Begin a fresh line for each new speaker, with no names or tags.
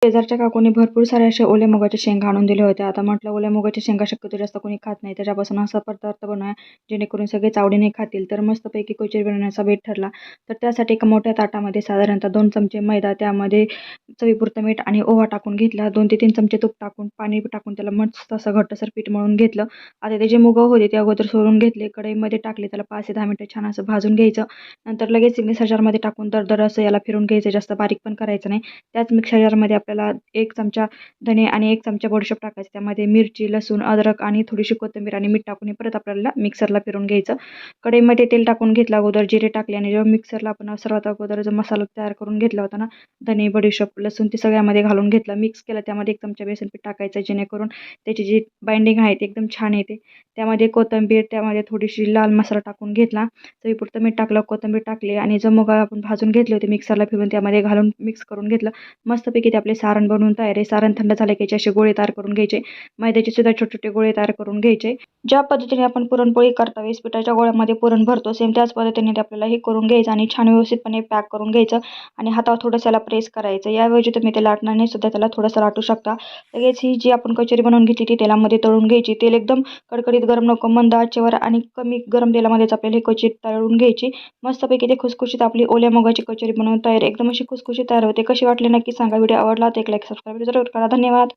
शेजारच्या काकूंनी भरपूर साऱ्या अशा ओल्या मुगाच्या शेंगा आणून दिल्या होत्या. आता म्हटलं ओल्या मुगाच्या शेंगा शक्यतो जास्त कोणी खात नाही, त्याच्यापासून असा पदार्थ बनवूया जेणेकरून सगळेच आवडीने खातील. तर मस्तपैकी कचोरी बनवण्याचा बेत ठरला. तर त्यासाठी एका मोठ्या ताटामध्ये साधारणतः 2 चमचे मैदा, त्यामध्ये चवीपुरतं मीठ आणि ओवा टाकून घेतला. 2 ते 3 चमचे तूप टाकून, पाणी टाकून त्याला मस्त असं घट्टसर पीठ मळून घेतलं. आता ते जे मुग होते ते अगोदर सोलून घेतले, कढईमध्ये टाकले, त्याला 5 ते 10 मिनिटं छान असं भाजून घ्यायचं. नंतर लगेच मिक्सर जारमध्ये टाकून दरदर असं याला फिरून घ्यायचं, जास्त बारीक पण करायचं नाही. त्याच मिक्सर जारमध्ये आपल्याला 1 चमचा धने आणि 1 चमचा बडीशेप टाकायचं. त्यामध्ये मिरची, लसूण, अद्रक आणि थोडीशी कोथिंबीर आणि मीठ टाकून परत आपल्याला मिक्सरला फिरून घ्यायचं. कढईमध्ये तेल टाकून घेतलं, अगोदर जिरे टाकले आणि जेव्हा मिक्सरला आपण सर्वात अगोदर जो मसाला तयार करून घेतला होता ना, धने, बडीशेप, लसूण, ते सगळ्यामध्ये घालून घेतलं, मिक्स केलं. त्यामध्ये 1 चमचा बेसन पीठ टाकायचं जेणेकरून त्याची जी बाइंडिंग आहे ती एकदम छान येते. त्यामध्ये कोथिंबीर, त्यामध्ये थोडीशी लाल मसाला टाकून घेतला, चवीपुरतं मीठ टाकलं, कोथिंबीर टाकली आणि जो मुग आपण भाजून घेतले होते मिक्सरला फिरून त्यामध्ये घालून मिक्स करून घेतलं. मस्तपैकी ते आपले सारण बनवून तयार आहे. सारण थंड झाले की असे गोळे तयार करून घ्यायचे. मैद्याचे सुद्धा छोटे छोटे गोळे तयार करून घ्यायचे. ज्या पद्धतीने आपण पुरणपोळी करता वेळेस पिठाच्या गोळ्यामध्ये पुरण भरतो, सेम त्याच पद्धतीने ते आपल्याला हे करून घ्यायचं आणि छान व्यवस्थितपणे पॅक करून घ्यायचं आणि हातावर थोडंसं याला प्रेस करायचं. याऐवजी तुम्ही ते लाटण्याने सुद्धा त्याला थोडंसं लाटू शकता. लगेच ही जी आपण कचोरी बनवून घेतली ती तेलामध्ये तळून घ्यायची. तेल एकदम कडकडीत गरम नको, मंद आचेवर आणि कमी गरम तेलामध्येच आपल्याला ही कचोरी तळून घ्यायची. मस्तपैकी ते खुसखुशीत आपली ओल्या मुगाची कचोरी बनवून तयार. एकदम अशी खुसखुशीत तयार होते. कशी वाटली नक्की सांगा. व्हिडिओ आवडला तर एक लाईक, सबस्क्राईब जरूर करा. धन्यवाद.